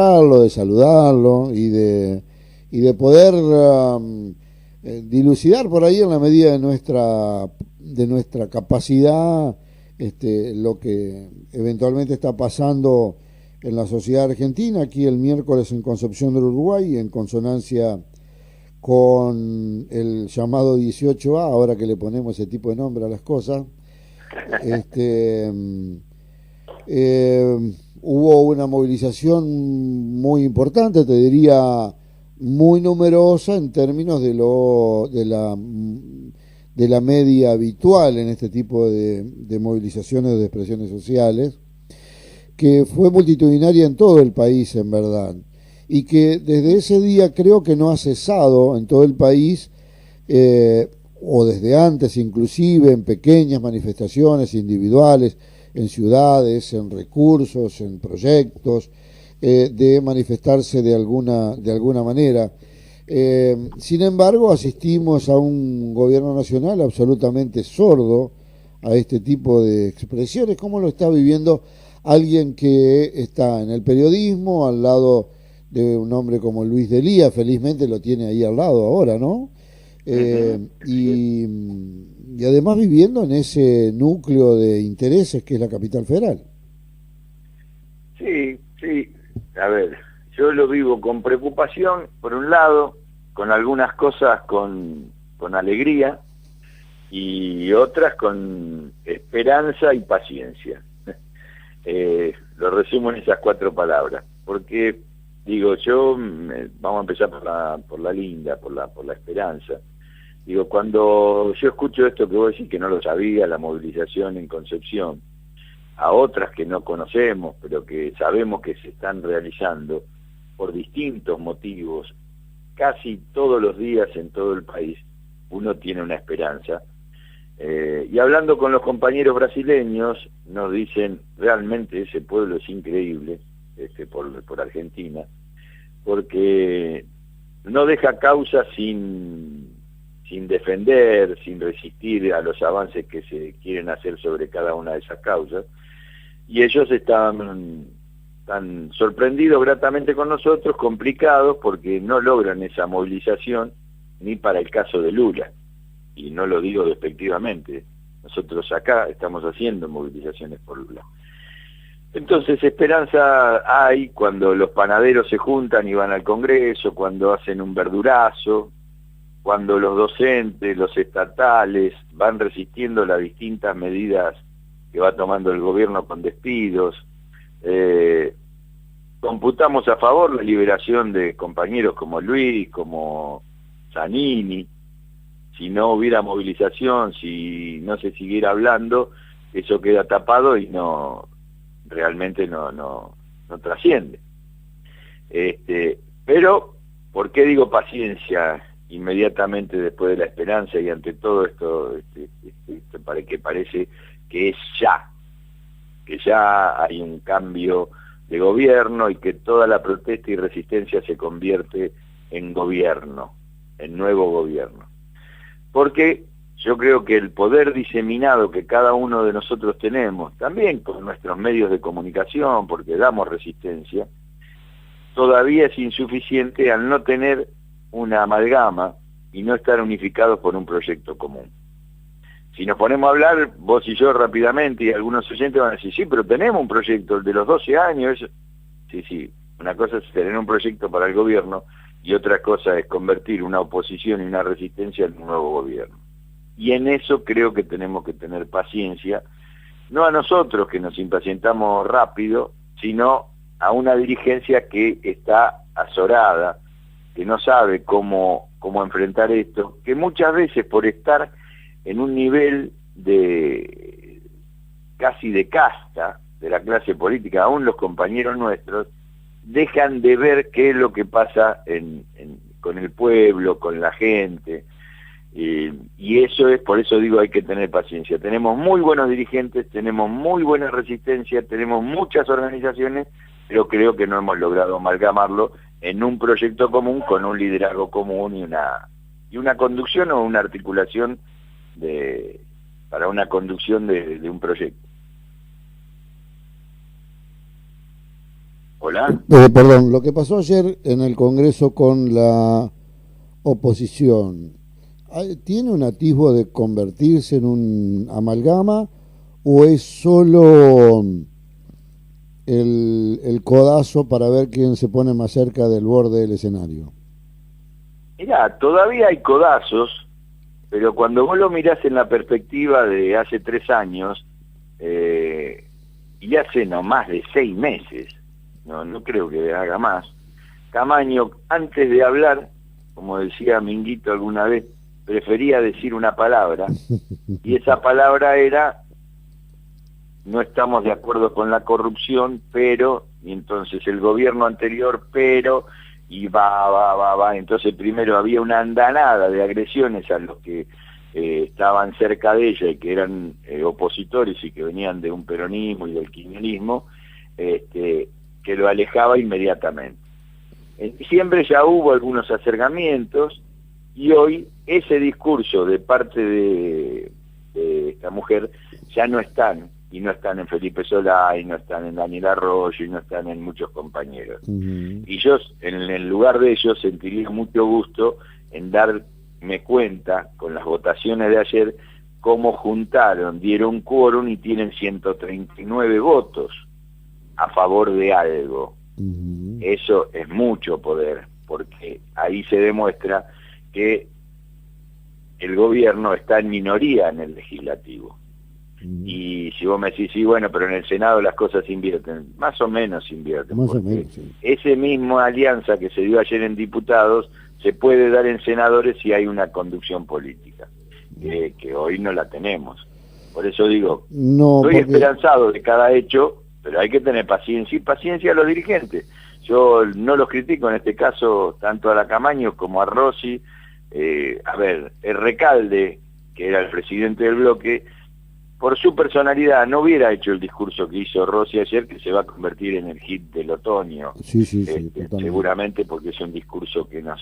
de saludarlo y de poder dilucidar por ahí en la medida de nuestra capacidad lo que eventualmente está pasando en la sociedad argentina. Aquí el miércoles en Concepción del Uruguay, en consonancia con el llamado 18A, ahora que le ponemos ese tipo de nombre a las cosas, este, hubo una movilización muy importante, te diría muy numerosa en términos de la media habitual en este tipo de movilizaciones, de expresiones sociales, que fue multitudinaria en todo el país, en verdad, y que desde ese día creo que no ha cesado en todo el país, eh, o desde antes inclusive, en pequeñas manifestaciones individuales, en ciudades, en recursos, en proyectos, de manifestarse de alguna manera. Sin embargo, asistimos a un gobierno nacional absolutamente sordo a este tipo de expresiones. ¿Cómo lo está viviendo alguien que está en el periodismo al lado de un hombre como Luis Delía? Felizmente lo tiene ahí al lado ahora, ¿no? Ujú, Eh, así es. y, y además viviendo en ese núcleo de intereses que es la capital federal. Sí, sí. A ver, yo lo vivo con preocupación, por un lado, con algunas cosas con alegría y otras con esperanza y paciencia. Lo resumo en esas cuatro palabras, porque digo, vamos a empezar por la linda, por la esperanza. Digo, cuando yo escucho esto que vos decís, que no lo sabía, la movilización en Concepción, a otras que no conocemos, pero que sabemos que se están realizando por distintos motivos, casi todos los días en todo el país, uno tiene una esperanza. Y hablando con los compañeros brasileños, nos dicen, realmente ese pueblo es increíble, por Argentina, porque no deja causa sin defender, sin resistir a los avances que se quieren hacer sobre cada una de esas causas, y ellos están tan sorprendidos gratamente con nosotros, complicados, porque no logran esa movilización ni para el caso de Lula, y no lo digo despectivamente, nosotros acá estamos haciendo movilizaciones por Lula. Entonces esperanza hay cuando los panaderos se juntan y van al Congreso, cuando hacen un verdurazo, cuando los docentes, los estatales, van resistiendo las distintas medidas que va tomando el gobierno con despidos. Eh, Computamos a favor la liberación de compañeros como Luis, como Zanini. Si no hubiera movilización, si no se siguiera hablando, eso queda tapado y realmente no trasciende. Pero, ¿por qué digo paciencia inmediatamente después de la esperanza y ante todo esto, para que parece que es que ya hay un cambio de gobierno y que toda la protesta y resistencia se convierte en gobierno, en nuevo gobierno? Porque yo creo que el poder diseminado que cada uno de nosotros tenemos, también con nuestros medios de comunicación, porque damos resistencia, todavía es insuficiente al no tener una amalgama y no estar unificados por un proyecto común. Si nos ponemos a hablar, vos y yo rápidamente, y algunos oyentes van a decir, sí, pero tenemos un proyecto, el de los 12 años, eso. Sí, sí, una cosa es tener un proyecto para el gobierno y otra cosa es convertir una oposición y una resistencia en un nuevo gobierno. Y en eso creo que tenemos que tener paciencia, no a nosotros que nos impacientamos rápido, sino a una dirigencia que está azorada, que no sabe cómo enfrentar esto, que muchas veces por estar en un nivel de casi de casta de la clase política, aún los compañeros nuestros, dejan de ver qué es lo que pasa con el pueblo, con la gente, y eso es, por eso digo, hay que tener paciencia. Tenemos muy buenos dirigentes, tenemos muy buena resistencia, tenemos muchas organizaciones, pero creo que no hemos logrado amalgamarlo en un proyecto común, con un liderazgo común y una conducción o una articulación para una conducción de un proyecto. Hola. Perdón, lo que pasó ayer en el Congreso con la oposición, ¿tiene un atisbo de convertirse en un amalgama o es solo el codazo para ver quién se pone más cerca del borde del escenario? Mirá, todavía hay codazos, pero cuando vos lo mirás en la perspectiva de hace 3 años, y hace no más de 6 meses, no creo que haga más, Camaño, antes de hablar, como decía Minguito alguna vez, prefería decir una palabra, y esa palabra era: no estamos de acuerdo con la corrupción, pero, y entonces el gobierno anterior, pero, y va. Entonces primero había una andanada de agresiones a los que estaban cerca de ella y que eran opositores y que venían de un peronismo y del kirchnerismo, que lo alejaba inmediatamente. En diciembre ya hubo algunos acercamientos y hoy ese discurso de parte de esta mujer ya no están, y no están en Felipe Solá, y no están en Daniel Arroyo, y no están en muchos compañeros. Y yo, en el lugar de ellos, sentiría mucho gusto en darme cuenta, con las votaciones de ayer, cómo juntaron, dieron quórum y tienen 139 votos a favor de algo. Eso es mucho poder, porque ahí se demuestra que el gobierno está en minoría en el legislativo. Y si vos me decís, sí, bueno, pero en el Senado las cosas invierten, más o menos invierten, Más porque o menos, sí. ese mismo alianza que se dio ayer en diputados se puede dar en senadores si hay una conducción política, que hoy no la tenemos. Por eso digo, estoy esperanzado de cada hecho, pero hay que tener paciencia, y paciencia a los dirigentes. Yo no los critico en este caso, tanto a la Camaño como a Rossi. A ver, el Recalde, que era el presidente del bloque, por su personalidad no hubiera hecho el discurso que hizo Rossi ayer, que se va a convertir en el hit del otoño. Sí, seguramente porque es un discurso que nos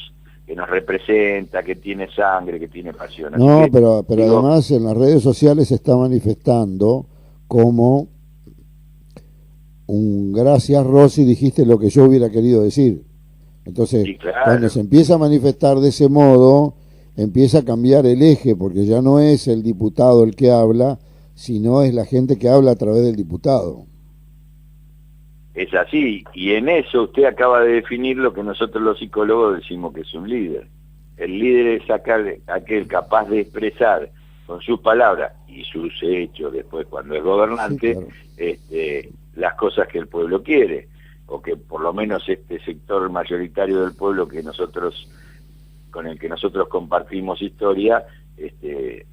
representa, que tiene sangre, que tiene pasión. No, pero además en las redes sociales se está manifestando como un gracias Rossi, dijiste lo que yo hubiera querido decir. Entonces, sí, claro, cuando se empieza a manifestar de ese modo, empieza a cambiar el eje, porque ya no es el diputado el que habla, sino es la gente que habla a través del diputado. Es así, y en eso usted acaba de definir lo que nosotros los psicólogos decimos que es un líder. El líder es aquel capaz de expresar con sus palabras y sus hechos después cuando es gobernante, sí, claro, las cosas que el pueblo quiere, o que por lo menos este sector mayoritario del pueblo con el que nosotros compartimos historia,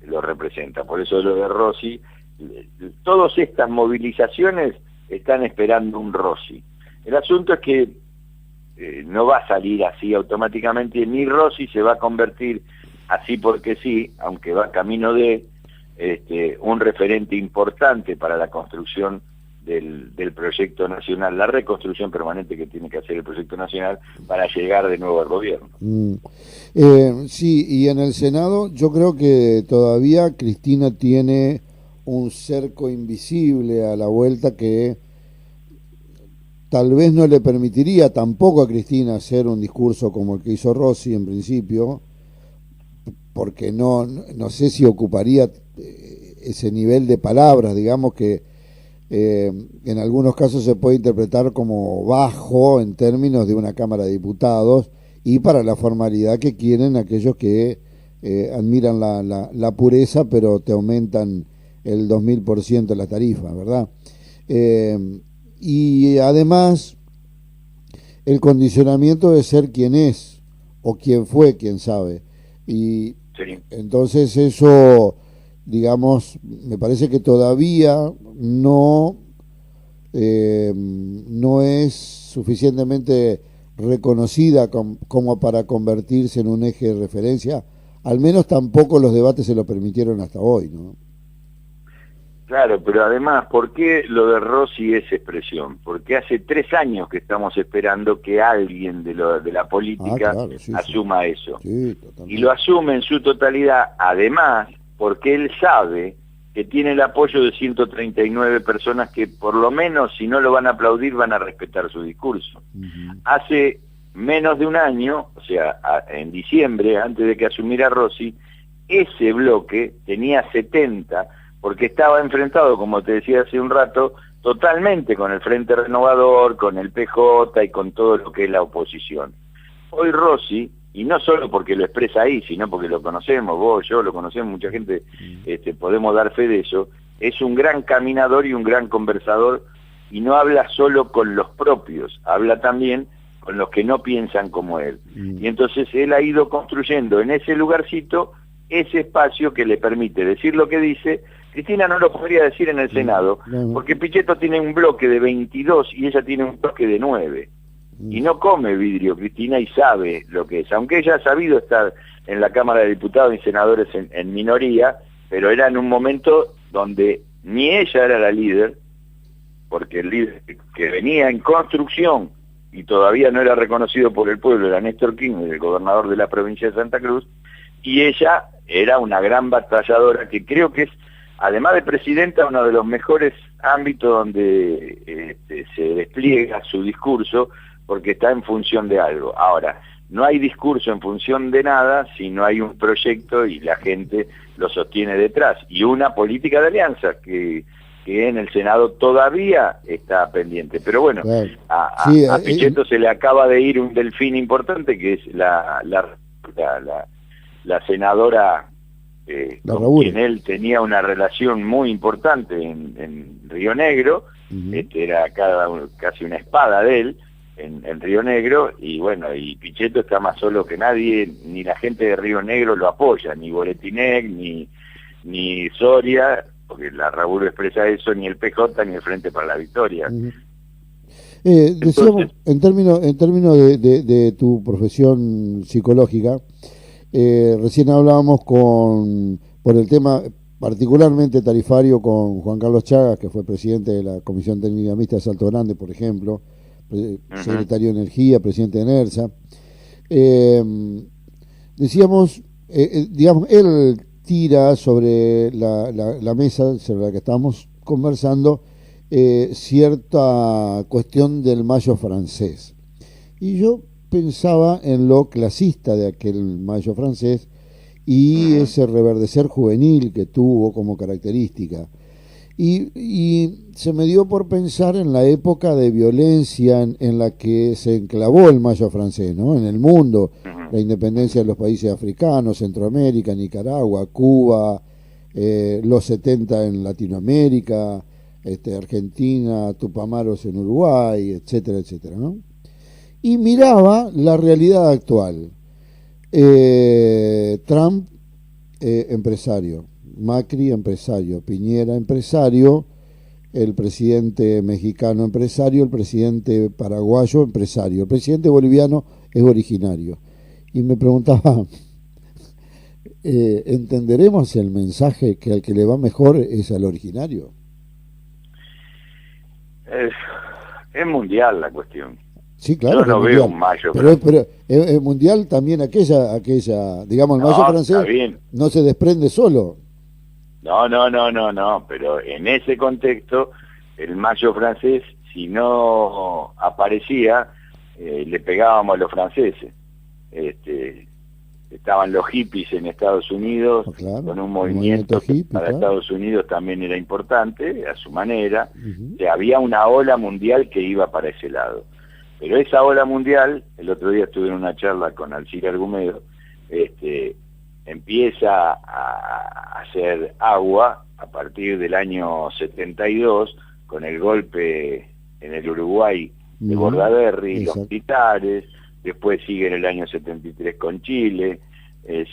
lo representa. Por eso lo de Rossi, todas estas movilizaciones están esperando un Rossi. El asunto es que no va a salir así automáticamente, ni Rossi se va a convertir así porque sí, aunque va camino de un referente importante para la construcción del proyecto nacional, la reconstrucción permanente que tiene que hacer el proyecto nacional para llegar de nuevo al gobierno. Sí, y en el Senado yo creo que todavía Cristina tiene un cerco invisible a la vuelta que tal vez no le permitiría tampoco a Cristina hacer un discurso como el que hizo Rossi en principio, porque no sé si ocuparía ese nivel de palabras, digamos que en algunos casos se puede interpretar como bajo en términos de una Cámara de Diputados y para la formalidad que quieren aquellos que admiran la pureza pero te aumentan el 2000% la tarifa, ¿verdad? Y además el condicionamiento de ser quien es o quien fue, quién sabe, y sí, entonces eso, digamos, me parece que todavía no es suficientemente reconocida como para convertirse en un eje de referencia, al menos tampoco los debates se lo permitieron hasta hoy, ¿no? Claro, pero además, ¿por qué lo de Rossi es expresión? Porque hace 3 años que estamos esperando que alguien de la política asuma eso. Sí, y lo asume en su totalidad, además, porque él sabe que tiene el apoyo de 139 personas que por lo menos, si no lo van a aplaudir, van a respetar su discurso. Hace menos de un año, o sea, en diciembre, antes de que asumiera Rossi, ese bloque tenía 70, porque estaba enfrentado, como te decía hace un rato, totalmente con el Frente Renovador, con el PJ y con todo lo que es la oposición. Hoy Rossi, y no solo porque lo expresa ahí, sino porque lo conocemos, vos, yo, lo conocemos, mucha gente, podemos dar fe de eso, es un gran caminador y un gran conversador, y no habla solo con los propios, habla también con los que no piensan como él. Y entonces él ha ido construyendo en ese lugarcito ese espacio que le permite decir lo que dice. Cristina no lo podría decir en el Senado, porque Pichetto tiene un bloque de 22 y ella tiene un bloque de 9. Y no come vidrio, Cristina, y sabe lo que es. Aunque ella ha sabido estar en la Cámara de Diputados y Senadores en minoría, pero era en un momento donde ni ella era la líder, porque el líder que venía en construcción y todavía no era reconocido por el pueblo era Néstor Kirchner, el gobernador de la provincia de Santa Cruz, y ella era una gran batalladora que creo que es, además de presidenta, uno de los mejores ámbitos donde se despliega su discurso, porque está en función de algo. Ahora, no hay discurso en función de nada si no hay un proyecto y la gente lo sostiene detrás. Y una política de alianza que en el Senado todavía está pendiente. Pero bueno, a Pichetto se le acaba de ir un delfín importante, que es la senadora con quien él tenía una relación muy importante en Río Negro. Era casi una espada de él en Río Negro, y bueno, y Pichetto está más solo que nadie, ni la gente de Río Negro lo apoya, ni Boretinec, ni Soria, porque la Raúl expresa eso, ni el PJ, ni el Frente para la Victoria. Decíamos, en términos de tu profesión psicológica, recién hablábamos por el tema particularmente tarifario con Juan Carlos Chagas, que fue presidente de la Comisión Técnica Mixta de Salto Grande, por ejemplo, secretario de Energía, presidente de NERSA. Decíamos, digamos, él tira sobre la mesa sobre la que estábamos conversando cierta cuestión del mayo francés. Y yo pensaba en lo clasista de aquel mayo francés y ese reverdecer juvenil que tuvo como característica. Y se me dio por pensar en la época de violencia en la que se enclavó el mayo francés, ¿no? En el mundo, la independencia de los países africanos, Centroamérica, Nicaragua, Cuba, los 70 en Latinoamérica, Argentina, Tupamaros en Uruguay, etcétera, etcétera, ¿no? Y miraba la realidad actual. Trump, empresario. Macri, empresario. Piñera, empresario. El presidente mexicano, empresario. El presidente paraguayo, empresario. El presidente boliviano es originario. Y me preguntaba, ¿entenderemos el mensaje que al que le va mejor es al originario? Es mundial la cuestión. Sí, claro. Yo no veo un mayo. Pero es mundial también aquella, digamos, el mayo francés no se desprende solo. No, pero en ese contexto, el mayo francés, si no aparecía, le pegábamos a los franceses. Estaban los hippies en Estados Unidos, con un movimiento que hippie, para Estados Unidos también era importante, a su manera. Había una ola mundial que iba para ese lado. Pero esa ola mundial, el otro día estuve en una charla con Alcira Argumedo, empieza a hacer agua a partir del año 72, con el golpe en el Uruguay de Bordaberry, los militares, después sigue en el año 73 con Chile,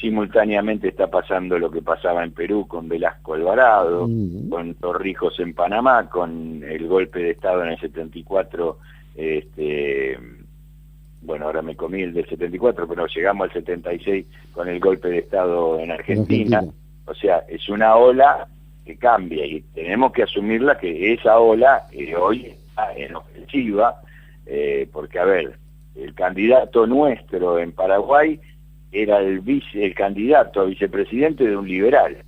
simultáneamente está pasando lo que pasaba en Perú con Velasco Alvarado, con Torrijos en Panamá, con el golpe de Estado en el 74, bueno, ahora me comí el del 74, pero llegamos al 76 con el golpe de Estado en Argentina. O sea, es una ola que cambia y tenemos que asumirla, que esa ola hoy está en ofensiva, porque, a ver, el candidato nuestro en Paraguay era el candidato a vicepresidente de un liberal.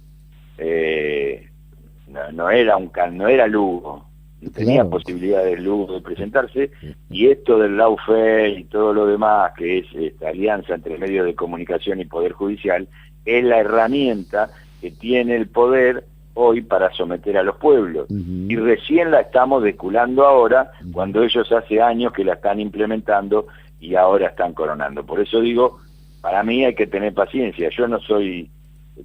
no era no era Lugo, no tenía Claro. posibilidades Lugo de presentarse, y esto del lawfare y todo lo demás, que es esta alianza entre medios de comunicación y Poder Judicial, es la herramienta que tiene el poder hoy para someter a los pueblos. Ujú. Y recién la estamos desculando ahora, cuando ellos hace años que la están implementando y ahora están coronando. Por eso digo, para mí hay que tener paciencia. Yo no soy,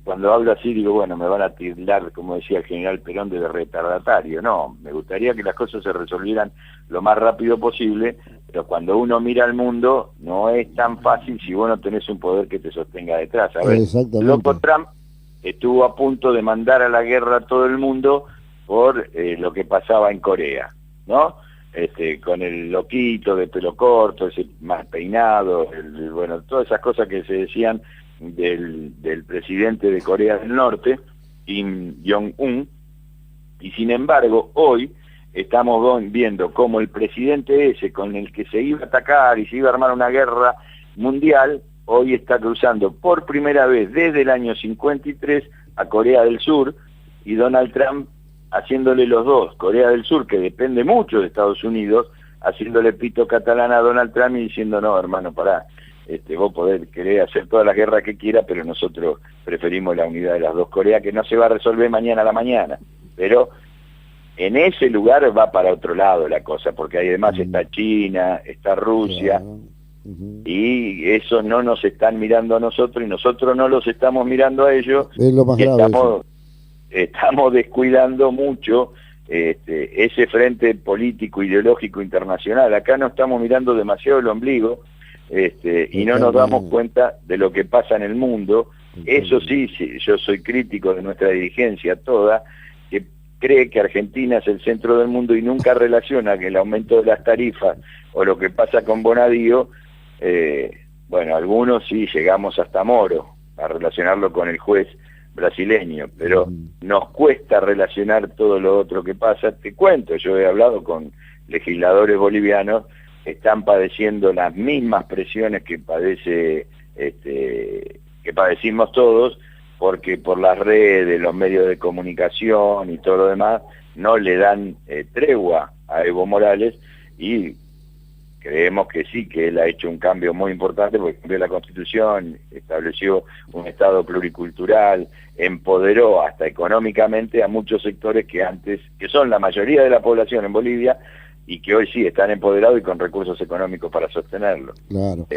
cuando hablo así digo, bueno, me van a tildar, como decía el general Perón, de retardatario. No, me gustaría que las cosas se resolvieran lo más rápido posible, pero cuando uno mira al mundo no es tan fácil si vos no tenés un poder que te sostenga detrás. A ver, Exactamente. loco Trump estuvo a punto de mandar a la guerra a todo el mundo por lo que pasaba en Corea, ¿no? Con el loquito de pelo corto, ese mal peinado, bueno, todas esas cosas que se decían del presidente de Corea del Norte, Kim Jong-un, y sin embargo hoy estamos viendo cómo el presidente ese con el que se iba a atacar y se iba a armar una guerra mundial, hoy está cruzando por primera vez desde el año 53 a Corea del Sur, y Donald Trump haciéndole los dos, Corea del Sur, que depende mucho de Estados Unidos, haciéndole pito catalán a Donald Trump y diciendo, no, hermano, pará, vos podés querer hacer toda la guerra que quiera, pero nosotros preferimos la unidad de las dos Coreas, que no se va a resolver mañana a la mañana, pero en ese lugar va para otro lado la cosa, porque además está China, está Rusia, Claro. Ujú. y eso no nos están mirando a nosotros y nosotros no los estamos mirando a ellos, Es lo más y grave. Eso. estamos descuidando mucho ese frente político ideológico internacional. Acá no estamos mirando demasiado el ombligo, y no nos damos cuenta de lo que pasa en el mundo. Eso sí, yo soy crítico de nuestra dirigencia toda, que cree que Argentina es el centro del mundo y nunca relaciona que el aumento de las tarifas o lo que pasa con Bonadío, bueno, algunos sí llegamos hasta Moro a relacionarlo con el juez brasileño, pero nos cuesta relacionar todo lo otro que pasa. Te cuento, yo he hablado con legisladores bolivianos que están padeciendo las mismas presiones que padecimos todos, porque por las redes, los medios de comunicación y todo lo demás no le dan tregua a Evo Morales, y creemos que sí, que él ha hecho un cambio muy importante porque cambió la Constitución, estableció un Estado pluricultural, empoderó hasta económicamente a muchos sectores que antes, que son la mayoría de la población en Bolivia, y que hoy sí están empoderados y con recursos económicos para sostenerlo. Claro.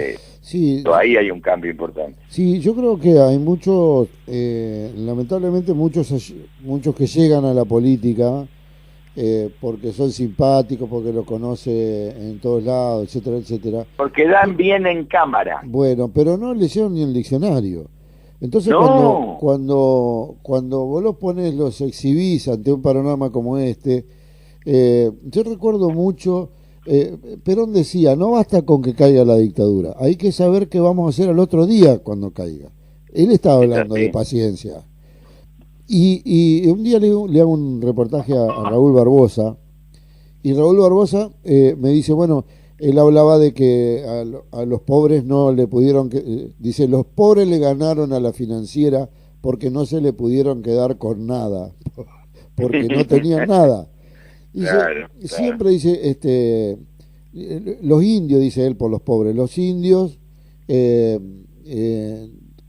Sí, Ahí hay un cambio importante. sí, yo creo que hay muchos, lamentablemente muchos que llegan a la política porque son simpáticos, porque lo conoce en todos lados, etcétera, etcétera. Porque dan bien en cámara. Bueno, pero no leyeron ni el diccionario. Entonces No. cuando vos los pones, los exhibís ante un panorama como este, yo recuerdo mucho, Perón decía, no basta con que caiga la dictadura, hay que saber qué vamos a hacer al otro día cuando caiga. Él estaba hablando de paciencia. Y un día le hago un reportaje a Raúl Barbosa, y Raúl Barbosa me dice, bueno, él hablaba de que a los pobres no le pudieron, dice, los pobres le ganaron a la financiera porque no se le pudieron quedar con nada, porque no tenían nada. Dice, Claro. siempre dice, los indios, dice él, por los pobres, los indios,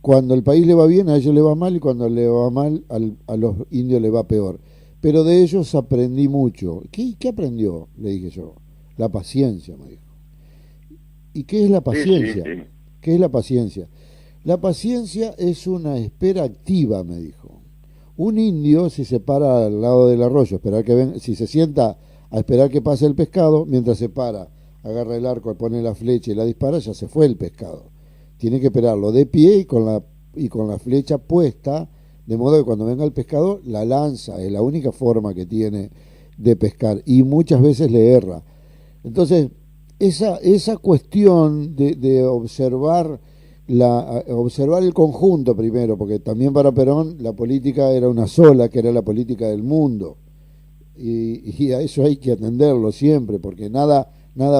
cuando el país le va bien, a ellos le va mal, y cuando le va mal, a los indios le va peor. Pero de ellos aprendí mucho. ¿Qué aprendió? Le dije yo. La paciencia, me dijo. ¿Y qué es la paciencia? Sí. ¿Qué es la paciencia? La paciencia es una espera activa, me dijo. Un indio, si se para al lado del arroyo, si se sienta a esperar que pase el pescado, mientras se para, agarra el arco, pone la flecha y la dispara, ya se fue el pescado. Tiene que esperarlo de pie y con la flecha puesta, de modo que cuando venga el pescado la lanza, es la única forma que tiene de pescar, y muchas veces le erra. Entonces, esa cuestión de observar el conjunto primero, porque también para Perón la política era una sola, que era la política del mundo, y a eso hay que atenderlo siempre, porque nada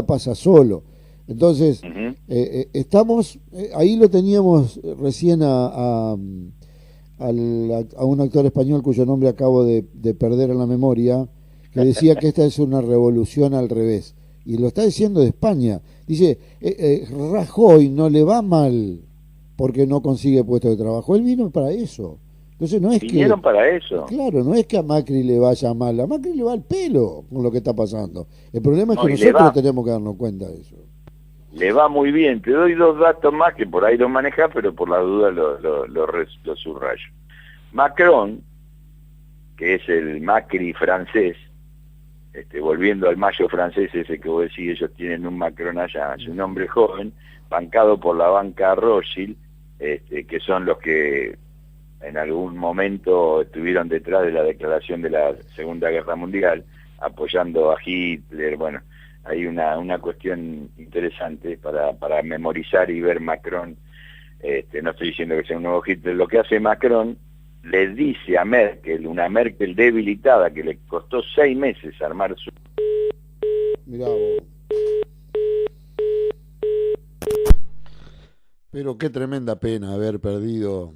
pasa solo. Entonces, estamos, ahí lo teníamos recién a a un actor español cuyo nombre acabo de perder en la memoria, que decía que esta es una revolución al revés. Y lo está diciendo de España. Dice, Rajoy no le va mal porque no consigue puesto de trabajo. Él vino para eso. Entonces no es Vinieron para eso. claro, no es que a Macri le vaya mal, a Macri le va el pelo con lo que está pasando. El problema es No, que y le nosotros va, tenemos que darnos cuenta de eso. le va muy bien. Te doy dos datos más que por ahí los manejas, pero por la duda lo subrayo. Macron, que es el Macri francés, volviendo al mayo francés ese que vos decís, ellos tienen un Macron allá, es un hombre joven, bancado por la banca Rothschild, que son los que en algún momento estuvieron detrás de la declaración de la Segunda Guerra Mundial, apoyando a Hitler. Bueno, hay una cuestión interesante para memorizar y ver Macron. No estoy diciendo que sea un nuevo Hitler. Lo que hace Macron, le dice a Merkel, una Merkel debilitada que le costó 6 meses armar su... Mirá vos. Pero qué tremenda pena haber perdido